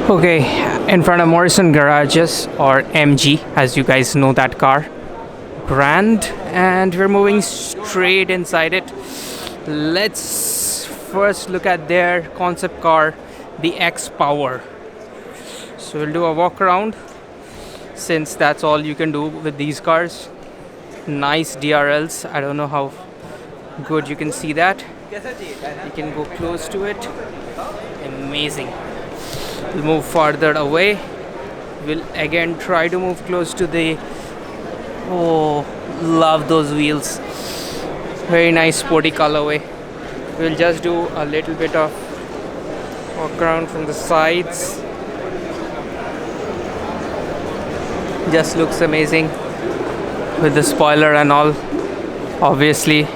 Okay, in front of Morrison Garages, or MG, as you guys know that car brand, and we're moving straight inside it. Let's first look at their concept car, the X Power. So we'll do a walk around since that's all you can do with these cars. Nice DRLs. I don't know how good you can see that. You can go close to it. Amazing. We'll move farther away. We'll again try to move close to the... Oh, love those wheels. Very nice sporty colorway. We'll just do a little bit of walk around from the sides. Just looks amazing with the spoiler and all. Obviously,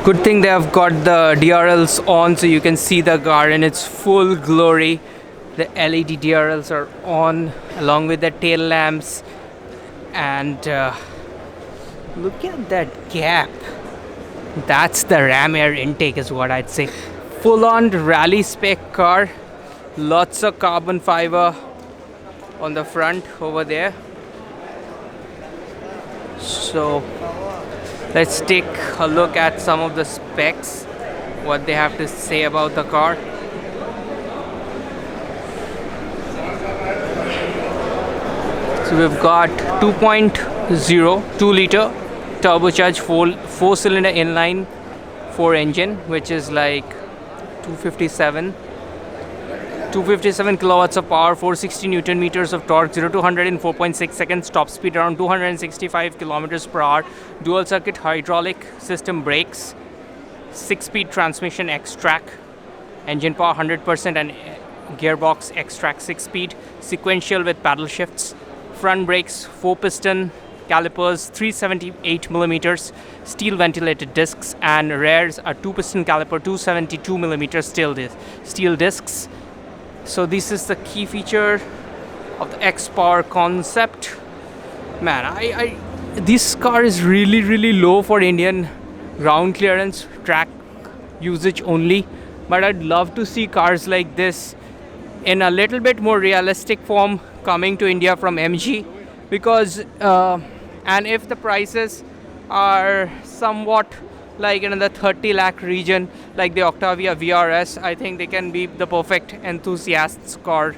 good thing they have got the DRLs on so you can see the car in its full glory. The LED DRLs are on along with the tail lamps, and look at that gap. That's the ram air intake is what I'd say. Full on rally spec car. Lots of carbon fiber on the front over there. So let's take a look at some of the specs, what they have to say about the car. So we've got 2.0 2 liter turbocharged 4 cylinder inline 4 engine, which is like 257 kilowatts of power, 460 newton meters of torque, 0 to 100 in 4.6 seconds, top speed around 265 kilometers per hour, dual circuit hydraulic system brakes, 6-speed transmission X-Track, engine power 100% and gearbox X-Track 6-speed, sequential with paddle shifts, front brakes 4-piston calipers, 378 millimeters, steel ventilated discs, and rears a 2-piston caliper, 272 millimeters steel discs. So this is the key feature of the X Power concept. Man, this car is really low for Indian ground clearance, track usage only. But I'd love to see cars like this in a little bit more realistic form coming to India from MG, because and if the prices are somewhat like in the 30 lakh region, like the Octavia VRS, I think they can be the perfect enthusiast's car.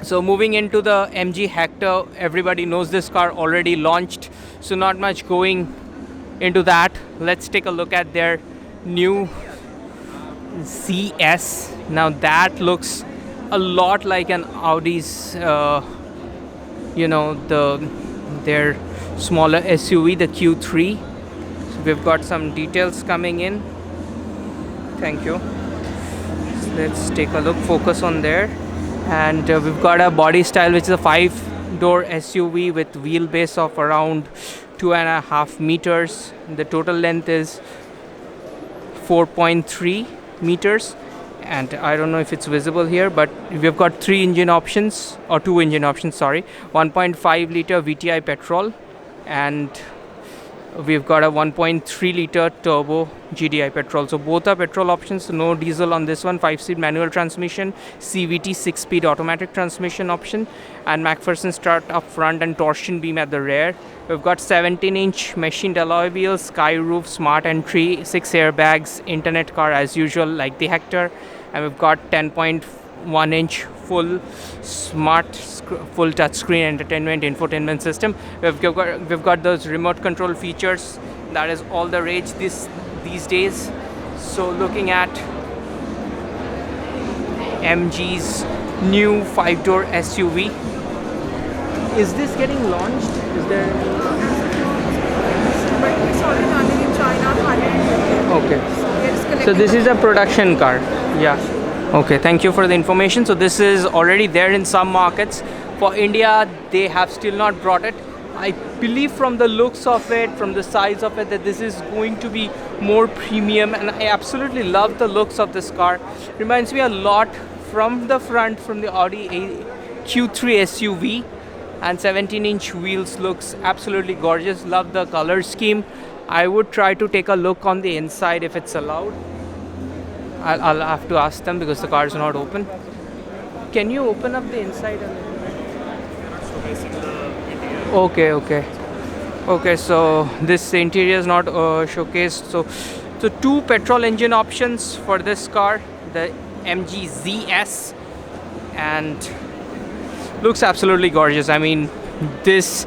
So moving into the MG Hector, everybody knows this car already launched, so not much going into that. Let's take a look at their new CS. Now that looks a lot like an Audi's, their smaller SUV, the Q3. So we've got some details coming in. Thank you. So let's take a look, focus on there. And we've got a body style which is a 5-door SUV with wheelbase of around 2.5 meters. The total length is 4.3 meters, and I don't know if it's visible here, but we've got 2 engine options, 1.5 liter VTI petrol, and we've got a 1.3 liter turbo GDI petrol. So both are petrol options, no diesel on this one. 5-speed manual transmission, CVT 6-speed automatic transmission option, and McPherson strut up front and torsion beam at the rear. We've got 17-inch machined alloy wheels, sky roof, smart entry, 6 airbags, internet car as usual like the Hector, and we've got 10.1-inch full smart full touchscreen entertainment infotainment system. We've got those remote control features. That is all the rage these days. So looking at MG's new 5-door SUV, is this getting launched? Is there? It's already running in China. Okay. So this is a production car. Yeah. Okay, thank you for the information. So this is already there in some markets. For India, they have still not brought it. I believe from the looks of it, from the size of it, that this is going to be more premium, and I absolutely love the looks of this car. Reminds me a lot from the front, from the Audi Q3 SUV, and 17-inch wheels looks absolutely gorgeous. Love the color scheme. I would try to take a look on the inside if it's allowed. I'll have to ask them because the car is not open. Can you open up the inside a little bit? Okay. So this interior is not showcased. So two petrol engine options for this car, the MG ZS, and looks absolutely gorgeous. I mean, this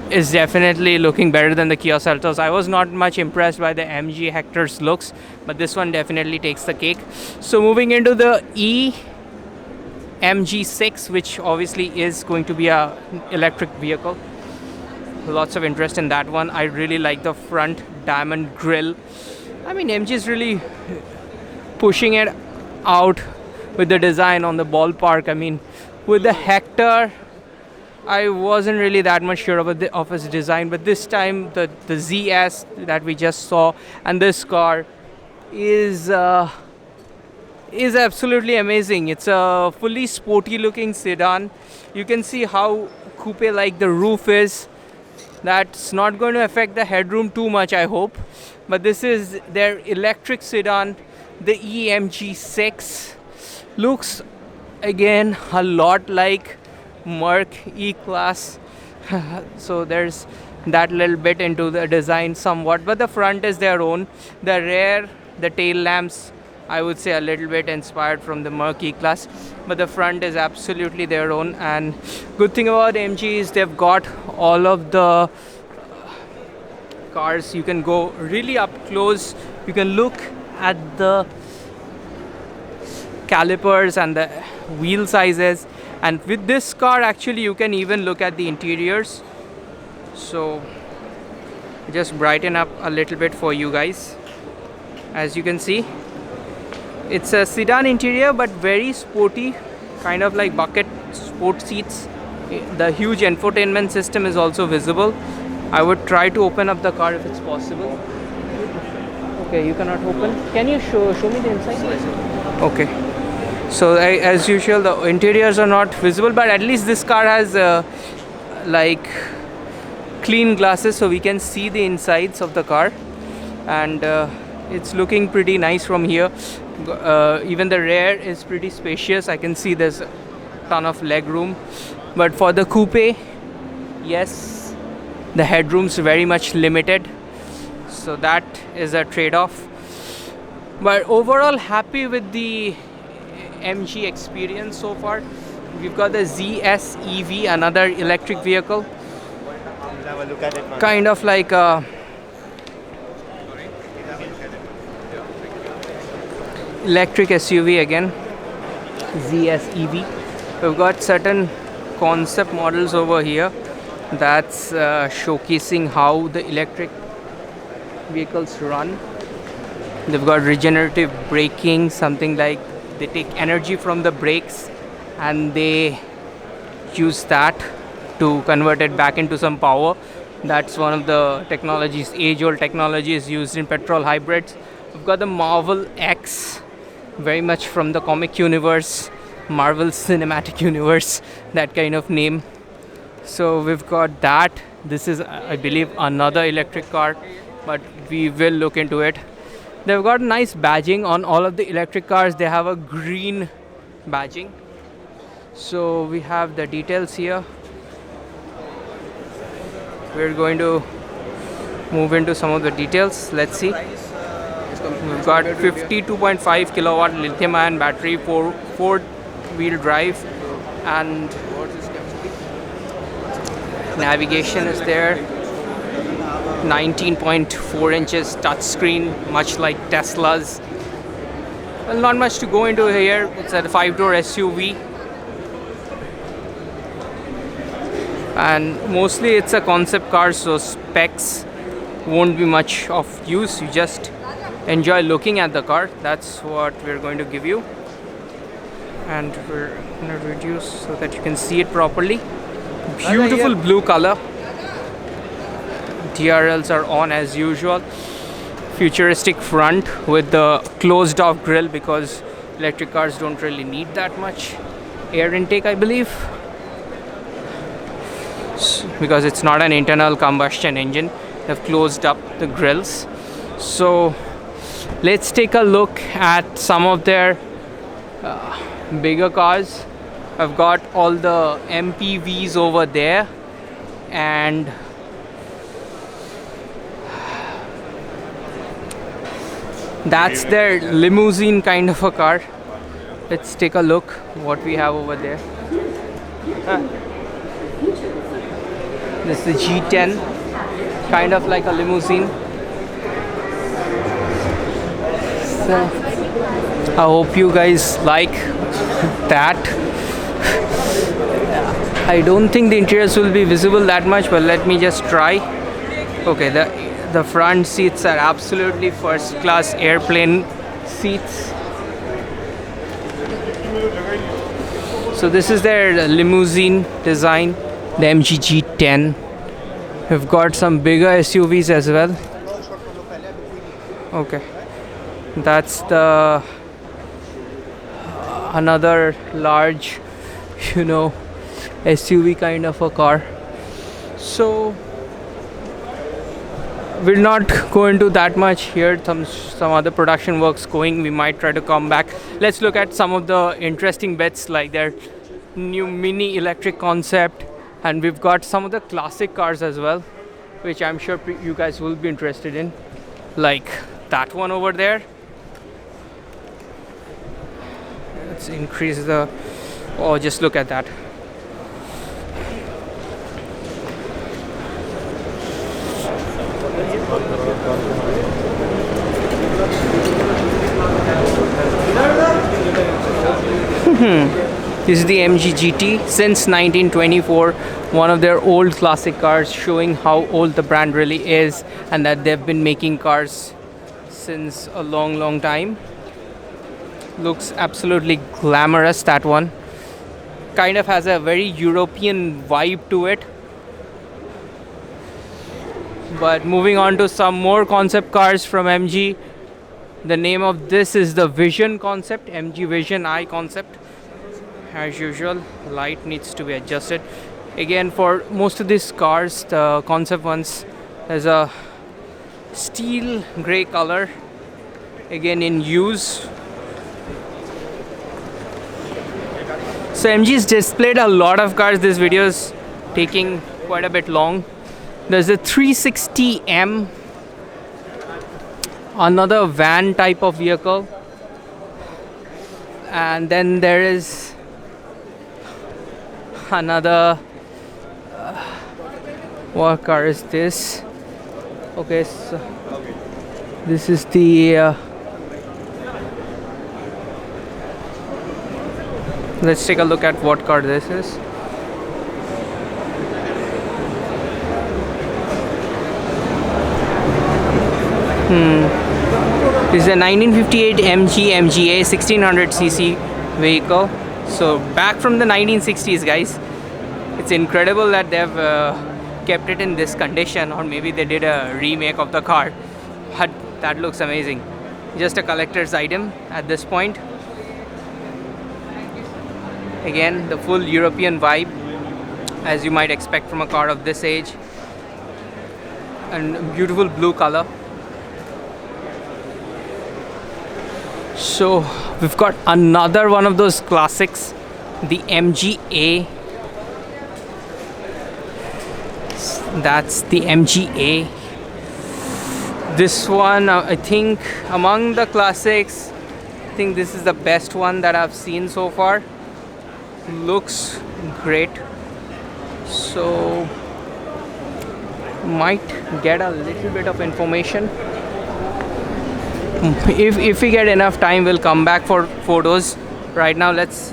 is definitely looking better than the Kia Seltos. I was not much impressed by the MG Hector's looks, but this one definitely takes the cake. So moving into the MG6, which obviously is going to be a electric vehicle. Lots of interest in that one. I really like the front diamond grille. I mean, MG is really pushing it out with the design on the ballpark. I mean, with the Hector, I wasn't really that much sure of his design, but this time the ZS that we just saw and this car is absolutely amazing. It's a fully sporty looking sedan. You can see how coupe like the roof is. That's not going to affect the headroom too much, I hope. But this is their electric sedan, the EMG6. Looks again a lot like Merc E-Class. So there's that little bit into the design somewhat, but the front is their own. The rear, the tail lamps, I would say a little bit inspired from the Merc E-Class, but the front is absolutely their own. And good thing about MG is they've got all of the cars. You can go really up close. You can look at the calipers and the wheel sizes, and with this car actually you can even look at the interiors. So just brighten up a little bit for you guys. As you can see, it's a sedan interior but very sporty, kind of like bucket sport seats. The huge infotainment system is also visible. I would try to open up the car if it's possible. Okay, you cannot open. Can you show me the inside? Okay. So as usual, the interiors are not visible, but at least this car has like clean glasses, so we can see the insides of the car, and it's looking pretty nice from here. Even the rear is pretty spacious. I can see there's a ton of leg room, but for the coupe, yes, the headroom's very much limited, so that is a trade-off. But overall, happy with the MG experience so far. We've got the ZS EV, another electric vehicle, have a look at it, man. kind of like a electric SUV again, ZS EV. We've got certain concept models over here that's showcasing how the electric vehicles run. They've got regenerative braking, something like they take energy from the brakes and they use that to convert it back into some power. That's one of the technologies, age-old technologies used in petrol hybrids. We've got the Marvel X, very much from the comic universe, Marvel Cinematic Universe, that kind of name. So we've got that. This is, I believe, another electric car, but we will look into it. They've got nice badging on all of the electric cars. They have a green badging. So we have the details here. We're going to move into some of the details. Let's see. We've got 52.5 kilowatt lithium ion battery, four-wheel drive, and navigation is there. 19.4 inches touchscreen, much like Tesla's. Well, not much to go into here. It's a 5-door SUV, and mostly it's a concept car, so specs won't be much of use. You just enjoy looking at the car. That's what we're going to give you, and we're going to reduce so that you can see it properly. Beautiful blue color. DRLs are on as usual. Futuristic front with the closed off grille, because electric cars don't really need that much air intake, I believe, because it's not an internal combustion engine. They've closed up the grills. So Let's take a look at some of their bigger cars. I've got all the MPVs over there, and that's their limousine kind of a car. Let's take a look what we have over there. This is the G10, kind of like a limousine. So I hope you guys like that. I don't think the interiors will be visible that much, but let me just try. Okay, the front seats are absolutely first class airplane seats. So this is their limousine design, the MG G10. We've got some bigger SUVs as well. Okay, that's the another large, SUV kind of a car. So we'll not go into that much here. Some other production works going. We might try to come back. Let's look at some of the interesting bits, like their new mini electric concept, and we've got some of the classic cars as well, which I'm sure you guys will be interested in, like that one over there. Let's increase the, oh, just look at that. This is the MG GT since 1924, one of their old classic cars, showing how old the brand really is and that they've been making cars since a long time. Looks absolutely glamorous, that one. Kind of has a very European vibe to it. But moving on to some more concept cars from MG. The name of this is the Vision concept, MG Vision I concept. As usual, light needs to be adjusted. Again, for most of these cars, the concept ones, there's a steel gray color, again in use. So MG's displayed a lot of cars. This video is taking quite a bit long. There's a 360M, another van type of vehicle, and then there is another what car is this? Okay, so this is the let's take a look at what car this is. This is a 1958 MG MGA 1600cc vehicle. So back from the 1960s, guys. It's incredible that they've kept it in this condition, or maybe they did a remake of the car. But that looks amazing. Just a collector's item at this point. Again, the full European vibe, as you might expect from a car of this age. And beautiful blue color. So we've got another one of those classics, the MGA. That's the MGA. This one, I think, among the classics, I think this is the best one that I've seen so far. Looks great. So might get a little bit of information. If we get enough time, we'll come back for photos. Right now, let's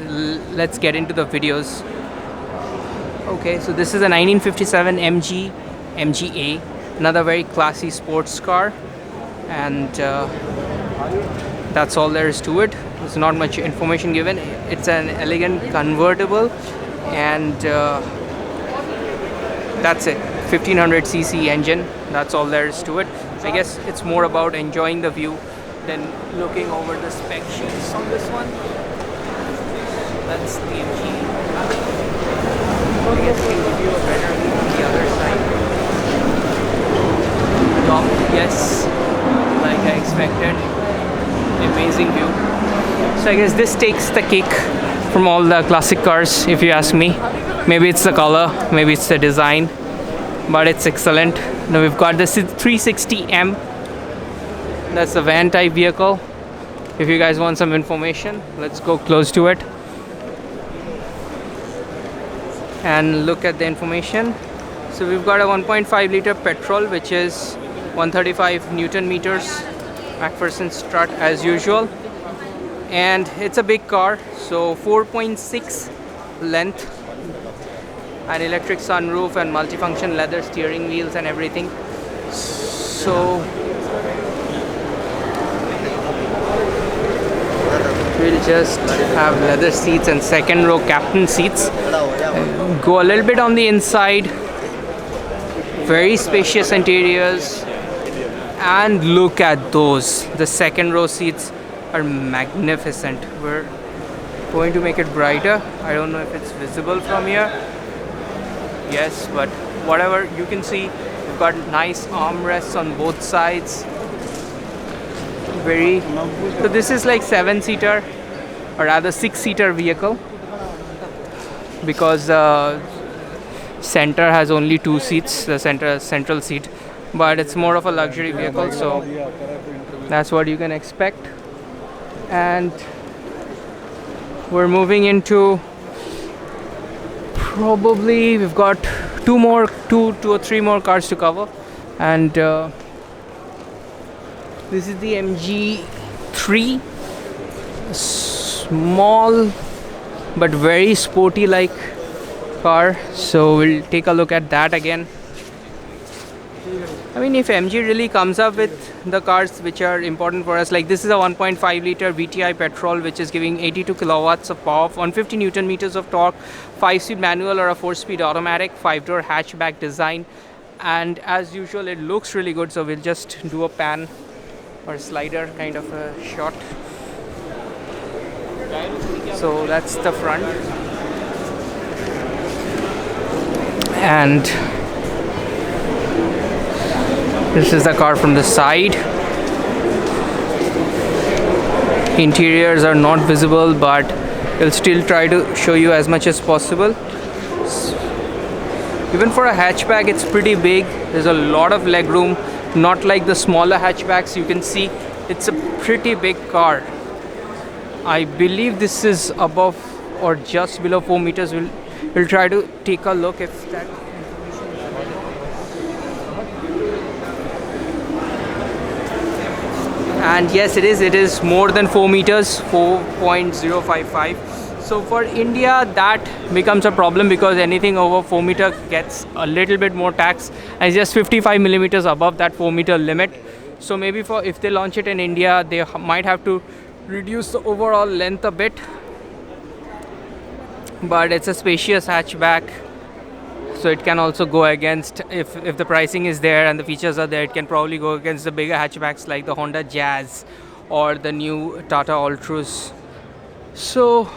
get into the videos. Okay, so this is a 1957 MG MGA, another very classy sports car, and that's all there is to it. There's not much information given. It's an elegant convertible, and that's it. 1500cc engine. That's all there is to it. I guess it's more about enjoying the view than looking over the spec sheets on this one. That's the MG. I guess we can give you a better view on the other side. Top, yes, like I expected. Amazing view. So I guess this takes the cake from all the classic cars, if you ask me. Maybe it's the color, maybe it's the design, but it's excellent. Now we've got the 360M. That's a van type vehicle. If you guys want some information, let's go close to it and look at the information. So we've got a 1.5 liter petrol, which is 135 Newton meters, MacPherson strut as usual, and it's a big car, so 4.6 length, an electric sunroof and multifunction leather steering wheels and everything. So we'll just have leather seats and second row captain seats. Go a little bit on the inside. Very spacious interiors, and look at those. The second row seats are magnificent. We're going to make it brighter. I don't know if it's visible from here. Yes, but whatever, you can see we've got nice armrests on both sides. So this is like 7-seater, or rather 6-seater vehicle, because center has only 2 seats, the central seat, but it's more of a luxury vehicle, so that's what you can expect. And we're moving into, probably we've got two or three more cars to cover, and this is the MG3, small but very sporty like car, so we'll take a look at that again. I mean, if MG really comes up with the cars which are important for us, like this is a 1.5 liter VTI petrol which is giving 82 kilowatts of power, 150 Newton meters of torque, 5-speed manual or a 4-speed automatic, 5-door hatchback design, and as usual it looks really good, so we'll just do a pan or slider kind of a shot. So that's the front, and this is the car from the side. Interiors are not visible, but we'll still try to show you as much as possible. Even for a hatchback, it's pretty big. There's a lot of leg room, not like the smaller hatchbacks. You can see it's a pretty big car. I believe this is above or just below 4 meters. We'll try to take a look if that. And yes, it is more than 4 meters, 4.055. So for India that becomes a problem, because anything over 4 meter gets a little bit more tax, and it's just 55 millimeters above that 4 meter limit. So maybe if they launch it in India, they might have to reduce the overall length a bit, but it's a spacious hatchback, so it can also go against, if the pricing is there and the features are there, it can probably go against the bigger hatchbacks like the Honda Jazz or the new Tata Altroz. So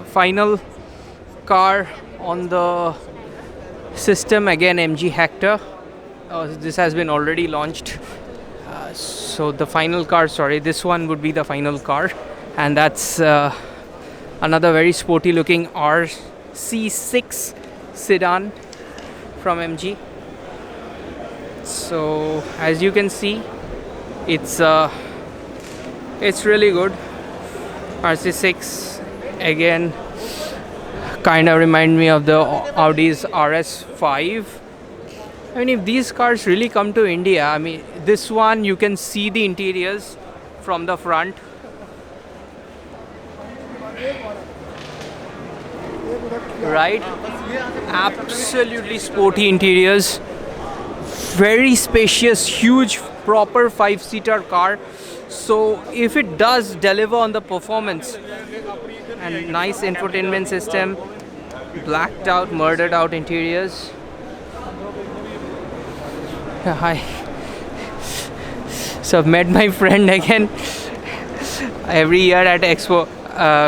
final car on the system, again MG Hector. This has been already launched, so the final car, this one would be the final car, and that's another very sporty looking RC6 sedan from MG. So as you can see, it's really good. RC6 again kind of remind me of the Audi's RS5. I mean, if these cars really come to India, I mean, this one you can see the interiors from the front. Right? Absolutely sporty interiors. Very spacious, huge, proper 5-seater car. So if it does deliver on the performance and nice infotainment system, blacked out, murdered out interiors. Hi. So I've met my friend again. Every year at Expo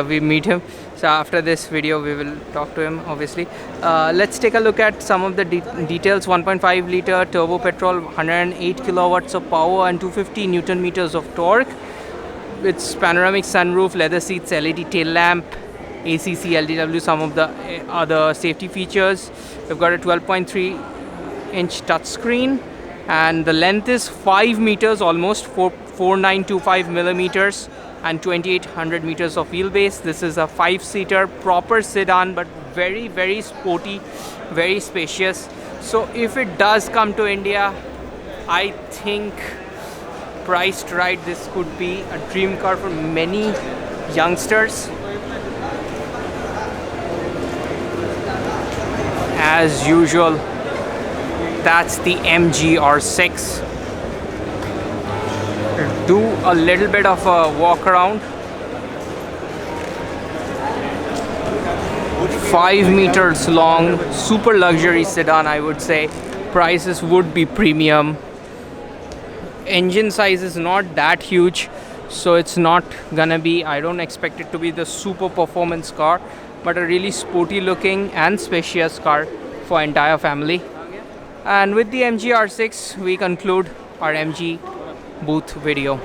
we meet him. So after this video we will talk to him, obviously. Let's take a look at some of the details. 1.5 liter turbo petrol, 108 kilowatts of power and 250 Newton meters of torque. It's panoramic sunroof, leather seats, LED tail lamp, ACC, LDW, some of the other safety features. We've got a 12.3-inch touchscreen, and the length is 5 meters, almost 4925 millimeters, and 2800 meters of wheelbase. This is a 5-seater proper sedan, but very, very sporty, very spacious. So if it does come to India, I think priced right, this could be a dream car for many youngsters. As usual, that's the MG R6. Do a little bit of a walk around. 5 meters long, super luxury sedan, I would say. Prices would be premium. Engine size is not that huge, so it's not gonna be, I don't expect it to be the super performance car, but a really sporty looking and spacious car for entire family. And with the MG R6, we conclude our MG booth video.